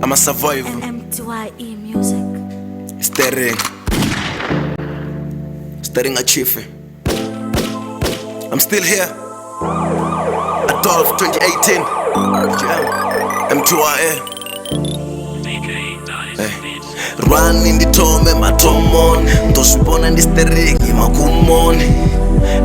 I'm a survivor. Mtye music. Staring at Chief. I'm still here. Adolf 2018. Yeah. Mtye. Run in the tome matomon. Tosibona ndi staring imakumoni.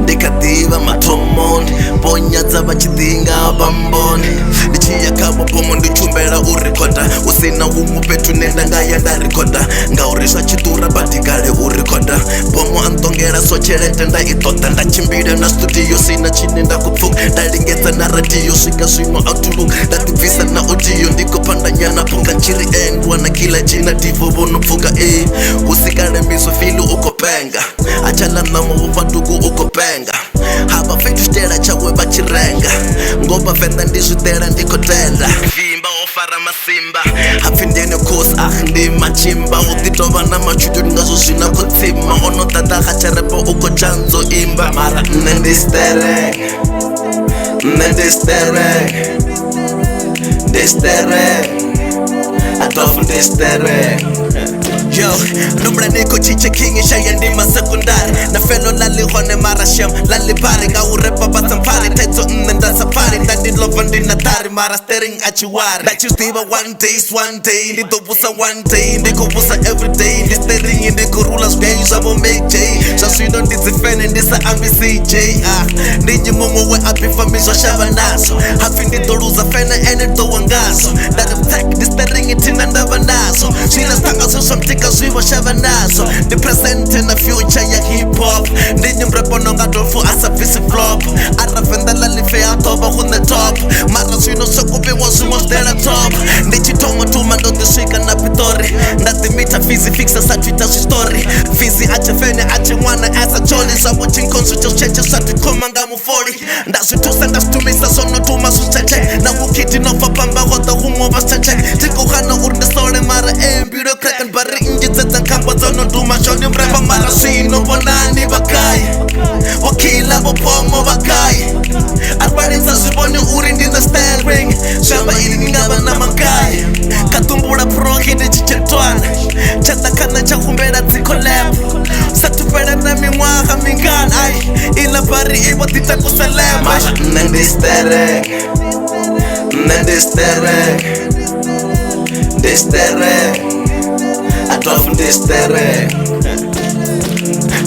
Ndikativa matomon. Ponyadza vachidinga bamboni. Ndichiya kabo pomo ndichumbela urekoda. Usina umupetu nenda ngaya ndarikoda. Ngaurisha chitura batigale urekoda. Pomo antongera sochelete ndaitota. Ndachimbile na studio sina chine ndakupfuka. Ndalingeza na radio swika swino outlook. Ndativisa na audio ndiko panda nyana punga nchiri endwa na kila china divo bono pfuka usikale miso filu ukopenga. Achala namo upadugu ukopenga. Haba fetu stela chawe bachirenga. Ngoba VENDA ndizutela ndikotela. Vimba ofara masimba. Hapindene kos ndi machimba. Utitova na machudu ngazo sina kutima. Ono tata hacharepo uko chanzo imba. Mara nendistere. Adolf Mr. Yo, numra niko chiche king shaya ndima sekundari. Na felo lali hone marasham lali pari. Nga urepa batampari teto nenda safari. Ndandi lova ndina tari mara staring at you wari. That you still one day. Ndito busa one day. Ndiko busa every day. Ndi staring ndiko rulas games amo make J. So sweet on ndizifene ndisa ambi CJ. Ndinyi momo we api famiswa shava naso. Hafi ndito luza fene ene do wangaso. That attack ndi staring itina ndava naso. Shina stanga so something zwivo shava nazo. The present and the future ya hip hop. Ndinyi mrepo nonga dofu asa visi flop. Ara VENDA lalife atoba hune top. Mara swino sokubi wazimo stela top. Ndichi tongo tuma ndo dishika na pitori. Ndati mita fizi fixa sa twitter su story. Fizi ache fene ache mwana asa choli. Sabu chinkonsu cho cheche satu komanga mufori. Ndasi tusa ndastumisa sono tuma su cheche. Na wukiti nofa pamba hota humo bas cheche. Tiko hana urde sore mara embiro kraken bari injitsetsa nkamba zono nduma shoni mrepa mara sino bonani bakai. Wakila bopomo bakai. Arbarinza swiboni uri ndina staring. Shamba ili ngaba na mankai. Katumbula pro hidi chichetwana. Chata kana chakumbera ziko lab. Satupera na mimwaha mingana. Ila bari iwa tita kusalema. Mara nendistere. Adolf Mr.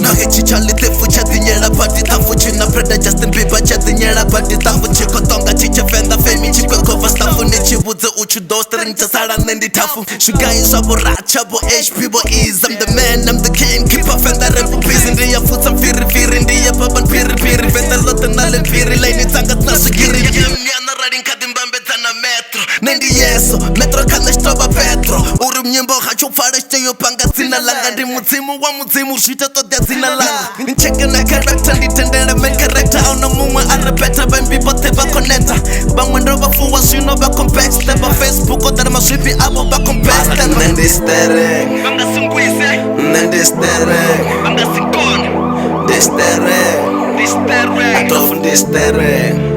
Na hichi chali tefu chadinyela pati tafu. China preda Justin Bieber chadinyela pati tafu. Chiko tonga chiche VENDA femi chikwe kova stafu. Nichibuze uchu do string chasara nendi tafu. Shugai shabo racha bo HP bo ease. I'm the man, I'm the king. Keep a VENDA repo busy. Ndiya futa firi ndiya baban piri. VENDA lote nale piri. Laini tangat na sigiri. Yamyana radin kadimbambe tana metro. Nendi yeso, metro kana shtoba petro. Uri mnyembo hachu fareshte yo panga zina langa. Ndi muzimu wa muzimu shita to de zina langa. Ncheke na character nditendele main character. Auna mumwe arepeta bambi bote bakoneta. Bangwendo bafuwa swino bakomplex. Teba Facebook odara maswipi abo bakomplex. Nendistere. Banga singwise. Nendistere. Banga singone. Distere. Adolf Mr.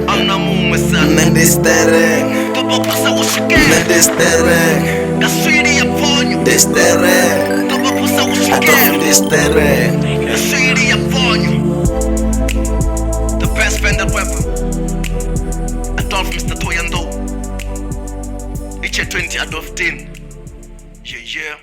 Auna mumwe sa. Nendistere. Tubo pasa ushike. Nendistere. Gaswiri ya ponyo. Distere. Tubo pasa ushike. Adolf Mr. Gaswiri ya ponyo. The best VENDA rapper. Adolf Mr Thohoyandou. Mtye 20 out of 10. Yeah.